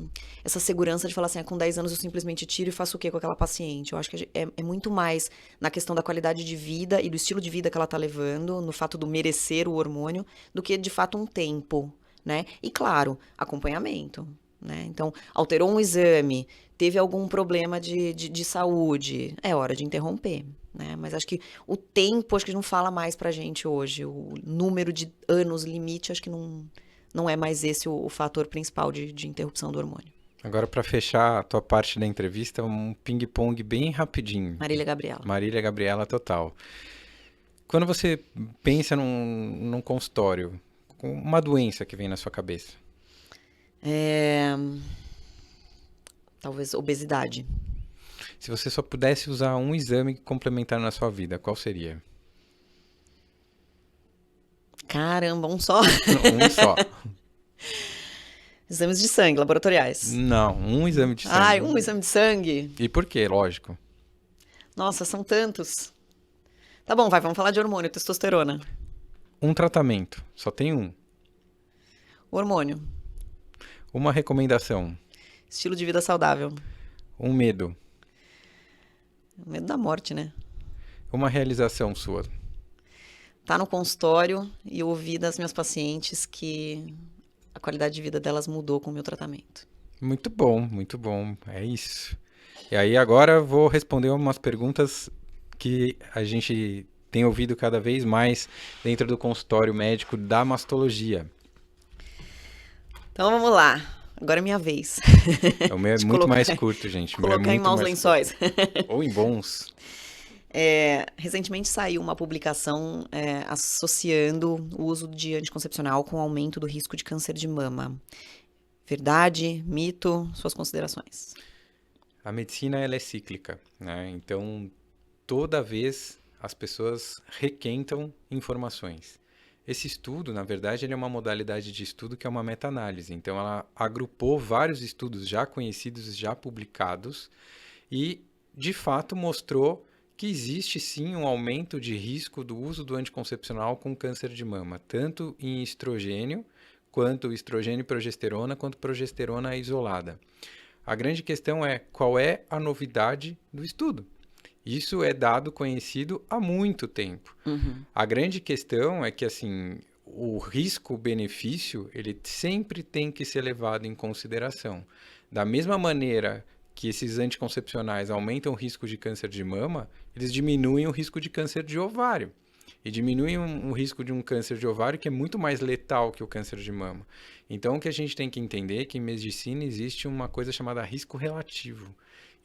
segurança de falar assim, com 10 anos eu simplesmente tiro e faço o quê com aquela paciente? Eu acho que é muito mais na questão da qualidade de vida e do estilo de vida que ela tá levando, no fato do merecer o hormônio, do que de fato um tempo, né? E claro, acompanhamento, né? Então, alterou um exame, teve algum problema de saúde, é hora de interromper, né? Mas acho que o tempo, acho que não fala mais pra gente hoje, o número de anos limite, acho que não é mais esse o fator principal de interrupção do hormônio. Agora, para fechar a tua parte da entrevista, um ping-pong bem rapidinho. Marília Gabriela. Marília Gabriela total. Quando você pensa num consultório, com uma doença que vem na sua cabeça? Talvez obesidade. Se você só pudesse usar um exame complementar na sua vida, qual seria? Caramba, um só? Um só. Exames de sangue, laboratoriais. Não, um exame de sangue. Ai, um exame de sangue? E por quê? Lógico. Nossa, são tantos. Tá bom, vamos falar de hormônio, testosterona. Um tratamento, só tem um. Hormônio. Uma recomendação. Estilo de vida saudável. Um medo. Medo da morte, né? Uma realização sua. Tá no consultório e ouvir das minhas pacientes que a qualidade de vida delas mudou com o meu tratamento. Muito bom, muito bom. É isso. E aí agora eu vou responder umas perguntas que a gente tem ouvido cada vez mais dentro do consultório médico da mastologia. Então vamos lá. Agora é minha vez. O meu é muito mais curto, gente. O meu é Colocar em muito maus mais lençóis. Ou em bons. Recentemente saiu uma publicação associando o uso de anticoncepcional com o aumento do risco de câncer de mama. Verdade? Mito? Suas considerações? A medicina ela é cíclica, né? Então, toda vez as pessoas requentam informações. Esse estudo, na verdade, ele é uma modalidade de estudo que é uma meta-análise. Então, ela agrupou vários estudos já conhecidos, já publicados, e, de fato, mostrou que existe sim um aumento de risco do uso do anticoncepcional com câncer de mama, tanto em estrogênio, quanto estrogênio e progesterona, quanto progesterona isolada. A grande questão é qual é a novidade do estudo. Isso é dado conhecido há muito tempo. Uhum. A grande questão é que, assim, o risco-benefício, ele sempre tem que ser levado em consideração. Da mesma maneira que esses anticoncepcionais aumentam o risco de câncer de mama, eles diminuem o risco de câncer de ovário. E diminuem o risco de um câncer de ovário que é muito mais letal que o câncer de mama. Então, o que a gente tem que entender é que em medicina existe uma coisa chamada risco relativo.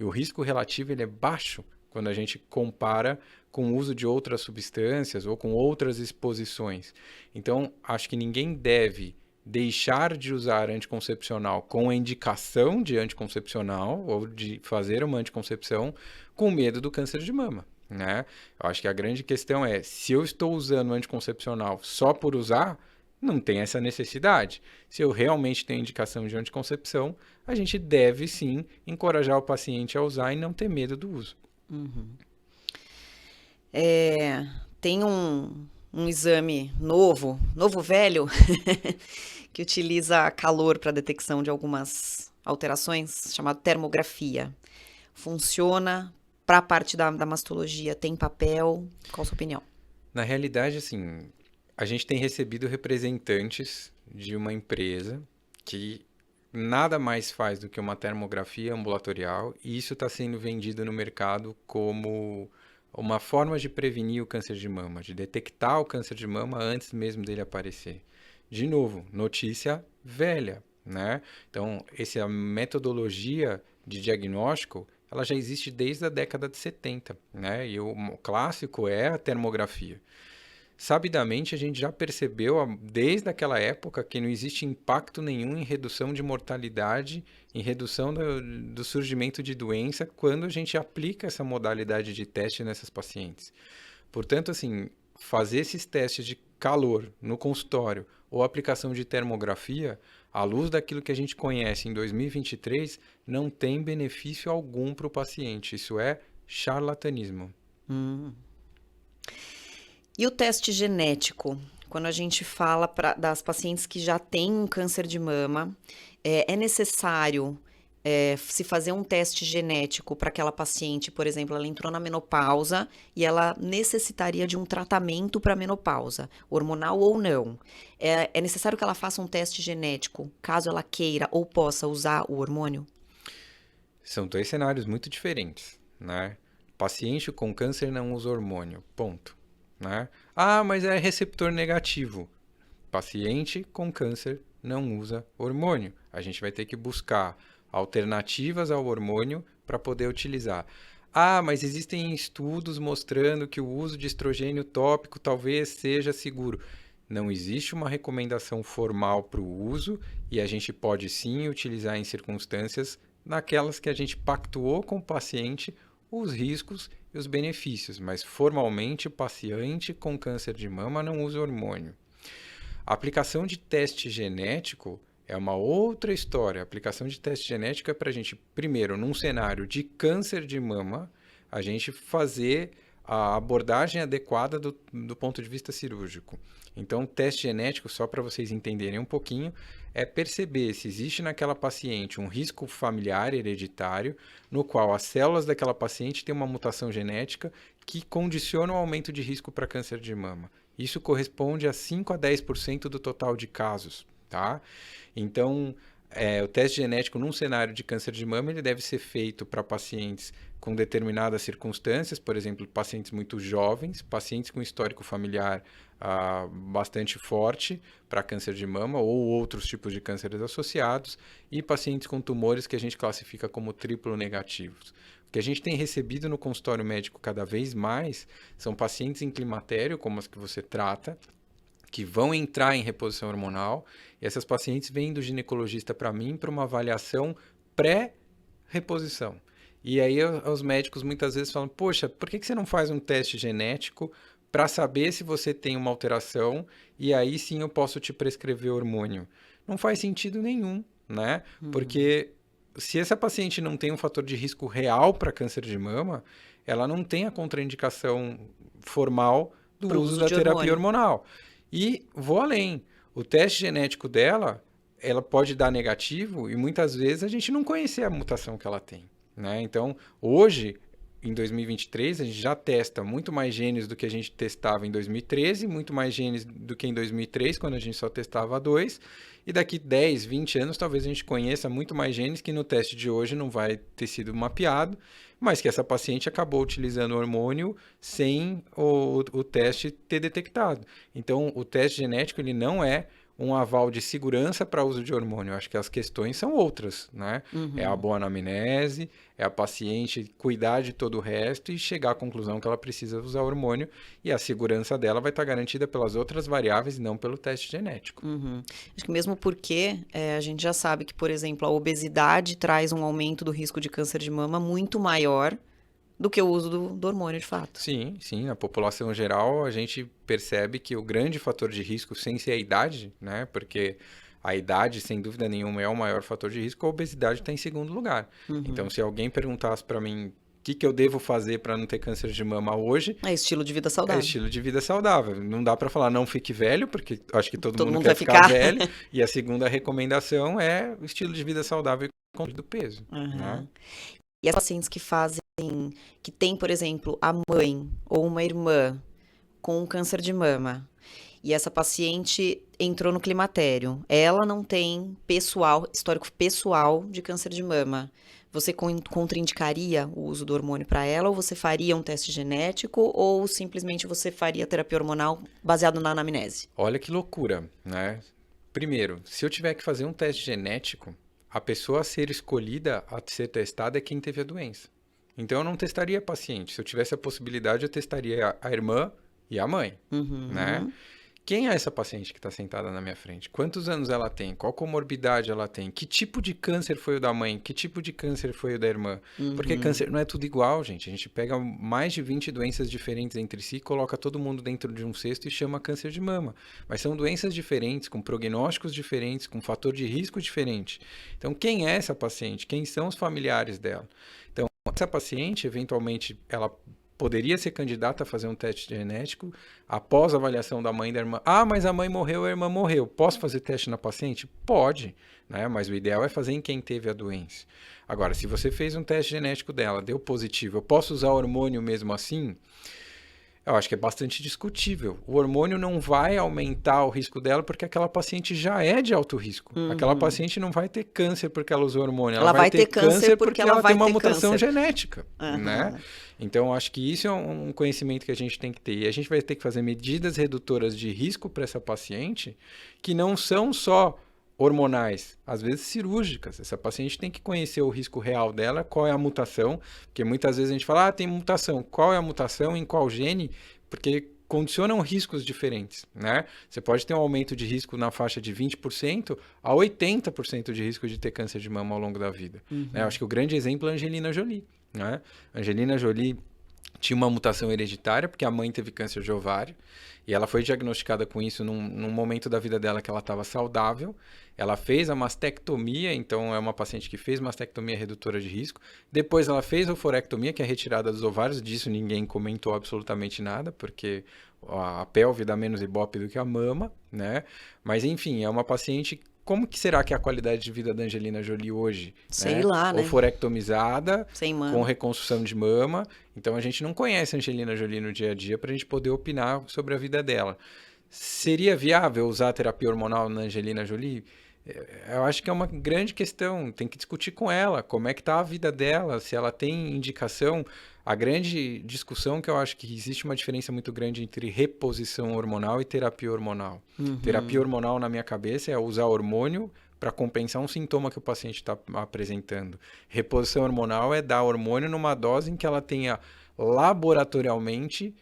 E o risco relativo ele é baixo quando a gente compara com o uso de outras substâncias ou com outras exposições. Então, acho que ninguém deve deixar de usar anticoncepcional com a indicação de anticoncepcional ou de fazer uma anticoncepção com medo do câncer de mama, né? Eu acho que a grande questão é, se eu estou usando anticoncepcional só por usar, não tem essa necessidade. Se eu realmente tenho indicação de anticoncepção, a gente deve sim encorajar o paciente a usar e não ter medo do uso. Tem um exame novo velho, que utiliza calor para detecção de algumas alterações, chamado termografia. Funciona para a parte da mastologia? Tem papel? Qual a sua opinião? Na realidade, assim, a gente tem recebido representantes de uma empresa que nada mais faz do que uma termografia ambulatorial e isso está sendo vendido no mercado como uma forma de prevenir o câncer de mama, de detectar o câncer de mama antes mesmo dele aparecer. De novo, notícia velha, né? Então, essa metodologia de diagnóstico, ela já existe desde a década de 70, né? E o clássico é a termografia. Sabidamente, a gente já percebeu desde aquela época que não existe impacto nenhum em redução de mortalidade, em redução do surgimento de doença quando a gente aplica essa modalidade de teste nessas pacientes. Portanto, assim, fazer esses testes de calor no consultório ou aplicação de termografia, à luz daquilo que a gente conhece em 2023, não tem benefício algum para o paciente. Isso é charlatanismo. E o teste genético? Quando a gente fala das pacientes que já têm um câncer de mama, é necessário se fazer um teste genético para aquela paciente, por exemplo, ela entrou na menopausa e ela necessitaria de um tratamento para menopausa, hormonal ou não. É necessário que ela faça um teste genético, caso ela queira ou possa usar o hormônio? São dois cenários muito diferentes, né? Paciente com câncer não usa hormônio, ponto. Né? Ah, mas é receptor negativo. Paciente com câncer não usa hormônio. A gente vai ter que buscar alternativas ao hormônio para poder utilizar. Ah, mas existem estudos mostrando que o uso de estrogênio tópico talvez seja seguro. Não existe uma recomendação formal para o uso e a gente pode sim utilizar em circunstâncias naquelas que a gente pactuou com o paciente os riscos e os benefícios, mas formalmente o paciente com câncer de mama não usa hormônio. A aplicação de teste genético é uma outra história. A aplicação de teste genético é para a gente, primeiro, num cenário de câncer de mama, a gente fazer a abordagem adequada do ponto de vista cirúrgico. Então, o teste genético, só para vocês entenderem um pouquinho, é perceber se existe naquela paciente um risco familiar hereditário, no qual as células daquela paciente têm uma mutação genética que condiciona o aumento de risco para câncer de mama. Isso corresponde a 5 a 10% do total de casos, tá? Então, o teste genético num cenário de câncer de mama ele deve ser feito para pacientes com determinadas circunstâncias, por exemplo, pacientes muito jovens, pacientes com histórico familiar bastante forte para câncer de mama ou outros tipos de cânceres associados e pacientes com tumores que a gente classifica como triplo negativos. O que a gente tem recebido no consultório médico cada vez mais são pacientes em climatério, como as que você trata, que vão entrar em reposição hormonal e essas pacientes vêm do ginecologista para mim para uma avaliação pré-reposição. E aí os médicos muitas vezes falam, poxa, por que você não faz um teste genético para saber se você tem uma alteração e aí sim eu posso te prescrever hormônio. Não faz sentido nenhum, né? Porque se essa paciente não tem um fator de risco real para câncer de mama, ela não tem a contraindicação formal do Pro uso uso da de terapia hormônio. hormonal. E vou além. O teste genético dela, ela pode dar negativo e muitas vezes a gente não conhecer a mutação que ela tem, né? Então, hoje, em 2023, a gente já testa muito mais genes do que a gente testava em 2013, muito mais genes do que em 2003, quando a gente só testava dois. E daqui 10, 20 anos, talvez a gente conheça muito mais genes que no teste de hoje não vai ter sido mapeado, mas que essa paciente acabou utilizando o hormônio sem o teste ter detectado. Então, o teste genético ele não é um aval de segurança para uso de hormônio. Eu acho que as questões são outras, né? É a boa anamnese, é a paciente cuidar de todo o resto e chegar à conclusão que ela precisa usar hormônio e a segurança dela vai estar garantida pelas outras variáveis e não pelo teste genético. Acho que mesmo porque a gente já sabe que, por exemplo, a obesidade traz um aumento do risco de câncer de mama muito maior do que o uso do hormônio, de fato. Sim, sim. Na população geral, a gente percebe que o grande fator de risco, sem ser a idade, né? Porque a idade, sem dúvida nenhuma, é o maior fator de risco, a obesidade está em segundo lugar. Então, se alguém perguntasse para mim o que eu devo fazer para não ter câncer de mama hoje, É estilo de vida é saudável. estilo de vida saudável. Não dá para falar não fique velho, porque acho que todo mundo vai quer ficar ficar. velho. E a segunda recomendação é o estilo de vida saudável e controle do peso, né? E as pacientes que tem, por exemplo, a mãe ou uma irmã com um câncer de mama, e essa paciente entrou no climatério, ela não tem histórico pessoal de câncer de mama. Você contraindicaria o uso do hormônio para ela, ou você faria um teste genético, ou simplesmente você faria terapia hormonal baseado na anamnese? Olha que loucura, né? Primeiro, se eu tiver que fazer um teste genético, a pessoa a ser escolhida a ser testada é quem teve a doença. Então, eu não testaria a paciente. Se eu tivesse a possibilidade, eu testaria a irmã e a mãe, né? Quem é essa paciente que está sentada na minha frente? Quantos anos ela tem? Qual comorbidade ela tem? Que tipo de câncer foi o da mãe? Que tipo de câncer foi o da irmã? Porque câncer não é tudo igual, gente. A gente pega mais de 20 doenças diferentes entre si, coloca todo mundo dentro de um cesto e chama câncer de mama. Mas são doenças diferentes, com prognósticos diferentes, com fator de risco diferente. Então, quem é essa paciente? Quem são os familiares dela? Então, essa paciente, eventualmente, ela poderia ser candidata a fazer um teste genético após a avaliação da mãe e da irmã. Ah, mas a mãe morreu, a irmã morreu. Posso fazer teste na paciente? Pode, né? Mas o ideal é fazer em quem teve a doença. Agora, se você fez um teste genético dela, deu positivo, eu posso usar hormônio mesmo assim? Eu acho que é bastante discutível. O hormônio não vai aumentar o risco dela porque aquela paciente já é de alto risco. Aquela paciente não vai ter câncer porque ela usou hormônio. Ela vai ter câncer porque ela tem uma mutação genética, né? Então, eu acho que isso é um conhecimento que a gente tem que ter. E a gente vai ter que fazer medidas redutoras de risco para essa paciente que não são só hormonais, às vezes cirúrgicas. Essa paciente tem que conhecer o risco real dela, qual é a mutação, porque muitas vezes a gente fala, tem mutação. Qual é a mutação, em qual gene? Porque condicionam riscos diferentes, né? Você pode ter um aumento de risco na faixa de 20% a 80% de risco de ter câncer de mama ao longo da vida. Né? Eu acho que o grande exemplo é a Angelina Jolie, né? Angelina Jolie tinha uma mutação hereditária, porque a mãe teve câncer de ovário, e ela foi diagnosticada com isso num momento da vida dela que ela estava saudável. Ela fez a mastectomia, então é uma paciente que fez mastectomia redutora de risco. Depois ela fez a oforectomia, que é a retirada dos ovários. Disso ninguém comentou absolutamente nada, porque a pelve dá menos ibope do que a mama, né? Mas enfim, é uma paciente... Como que será que é a qualidade de vida da Angelina Jolie hoje? Sei lá, né? Oforectomizada, Sem mama. com reconstrução de mama. Então, a gente não conhece a Angelina Jolie no dia a dia para a gente poder opinar sobre a vida dela. Seria viável usar a terapia hormonal na Angelina Jolie? Eu acho que é uma grande questão. Tem que discutir com ela como é que está a vida dela, se ela tem indicação. A grande discussão que eu acho que existe uma diferença muito grande entre reposição hormonal e terapia hormonal. Terapia hormonal, na minha cabeça, é usar hormônio para compensar um sintoma que o paciente está apresentando. Reposição hormonal é dar hormônio numa dose em que ela tenha laboratorialmente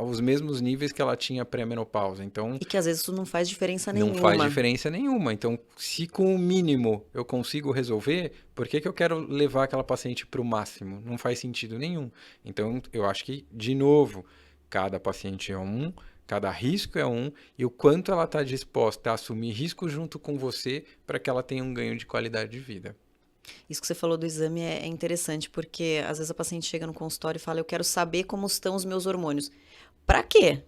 os mesmos níveis que ela tinha pré-menopausa. Então, e que às vezes isso não faz diferença nenhuma. Não faz diferença nenhuma. Então, se com o mínimo eu consigo resolver, por que eu quero levar aquela paciente para o máximo? Não faz sentido nenhum. Então, eu acho que, de novo, Cada paciente é um, cada risco é um, e o quanto ela está disposta a assumir risco junto com você para que ela tenha um ganho de qualidade de vida. Isso que você falou do exame é interessante, porque às vezes a paciente chega no consultório e fala, eu quero saber como estão os meus hormônios. Pra quê?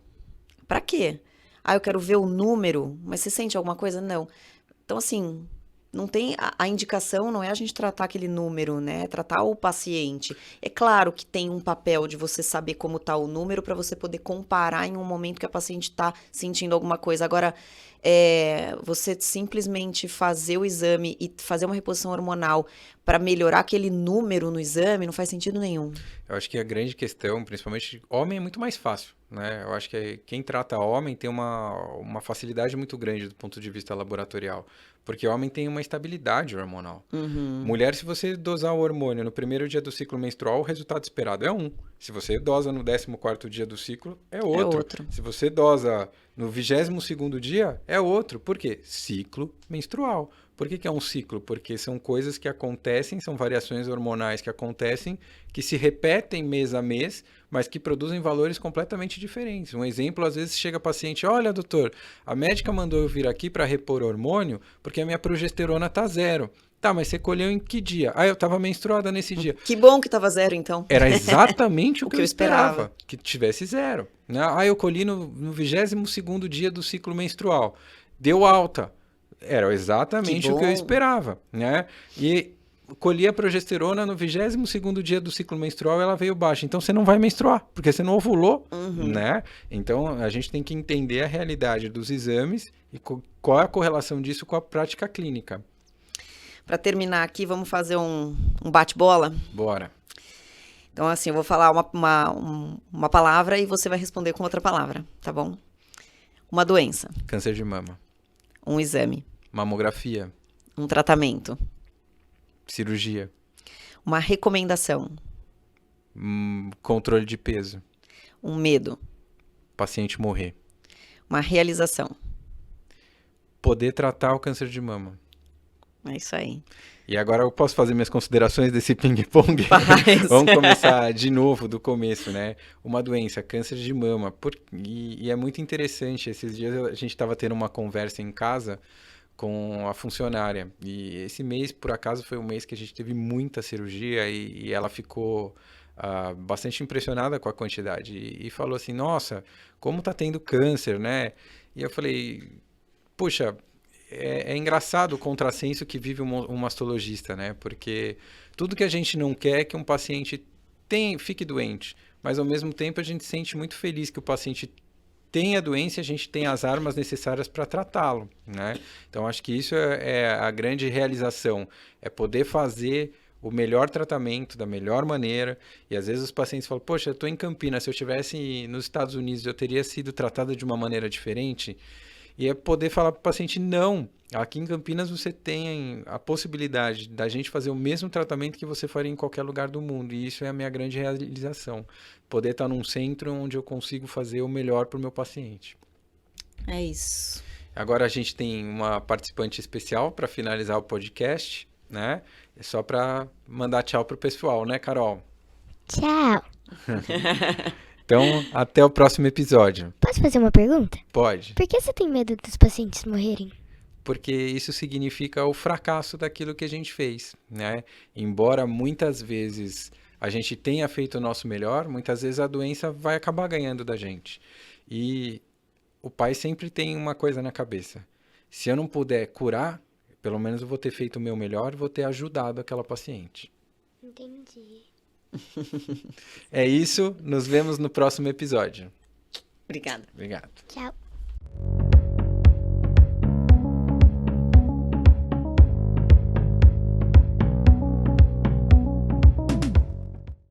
Pra quê? Ah, eu quero ver o número, mas você sente alguma coisa? Não. Então, assim, não tem a indicação não é a gente tratar aquele número, né? É tratar o paciente. É claro que tem um papel de você saber como tá o número para você poder comparar em um momento que a paciente está sentindo alguma coisa. Agora, você simplesmente fazer o exame e fazer uma reposição hormonal para melhorar aquele número no exame não faz sentido nenhum. Eu acho que a grande questão, principalmente homem, é muito mais fácil, né? Eu acho que quem trata homem tem uma facilidade muito grande do ponto de vista laboratorial, porque homem tem uma estabilidade hormonal. Mulher, se você dosar o hormônio no primeiro dia do ciclo menstrual, o resultado esperado é 1. Se você dosa no 14º dia do ciclo, é outro. Se você dosa no 22º dia, é outro. Por quê? Ciclo menstrual. Por que é um ciclo? Porque são coisas que acontecem, são variações hormonais que acontecem, que se repetem mês a mês, mas que produzem valores completamente diferentes. Um exemplo, às vezes chega paciente, olha, doutor, a médica mandou eu vir aqui para repor hormônio porque a minha progesterona está 0. Tá, mas você colheu em que dia? Ah, eu estava menstruada nesse dia. Que bom que estava 0, então. Era exatamente o que eu esperava, que tivesse 0. Ah, eu colhi no 22º dia do ciclo menstrual. Deu alta. Era exatamente o que eu esperava, né? E colhi a progesterona no 22º dia do ciclo menstrual, ela veio baixa. Então, você não vai menstruar, porque você não ovulou, né? Então, a gente tem que entender a realidade dos exames e qual é a correlação disso com a prática clínica. Para terminar aqui, vamos fazer um bate-bola? Bora. Então, assim, eu vou falar uma palavra e você vai responder com outra palavra, tá bom? Uma doença. Câncer de mama. Um exame. Mamografia. Um tratamento. Cirurgia. Uma recomendação. Controle de peso. Um medo. Paciente morrer. Uma realização. Poder tratar o câncer de mama. É isso aí. E agora eu posso fazer minhas considerações desse ping-pong? Vamos começar de novo, do começo, né? Uma doença, câncer de mama. E é muito interessante. Esses dias a gente estava tendo uma conversa em casa com a funcionária. E esse mês, por acaso, foi um mês que a gente teve muita cirurgia e ela ficou bastante impressionada com a quantidade. E falou assim, nossa, como tá tendo câncer, né? E eu falei, puxa... É engraçado o contrassenso que vive um mastologista, né? Porque tudo que a gente não quer é que um paciente fique doente, mas ao mesmo tempo a gente sente muito feliz que o paciente tenha a doença e a gente tem as armas necessárias para tratá-lo, né? Então acho que isso é a grande realização, é poder fazer o melhor tratamento da melhor maneira. E às vezes os pacientes falam, poxa, eu estou em Campinas, se eu estivesse nos Estados Unidos eu teria sido tratado de uma maneira diferente. E é poder falar para o paciente, não, aqui em Campinas você tem a possibilidade da gente fazer o mesmo tratamento que você faria em qualquer lugar do mundo. E isso é a minha grande realização. Poder estar num centro onde eu consigo fazer o melhor para o meu paciente. É isso. Agora a gente tem uma participante especial para finalizar o podcast, né? É só para mandar tchau para o pessoal, né, Carol? Tchau. Então, até o próximo episódio. Posso fazer uma pergunta? Pode. Por que você tem medo dos pacientes morrerem? Porque isso significa o fracasso daquilo que a gente fez, né? Embora muitas vezes a gente tenha feito o nosso melhor, muitas vezes a doença vai acabar ganhando da gente. E o pai sempre tem uma coisa na cabeça. Se eu não puder curar, pelo menos eu vou ter feito o meu melhor, vou ter ajudado aquela paciente. Entendi. É isso, nos vemos no próximo episódio. Obrigada. Obrigado. Tchau.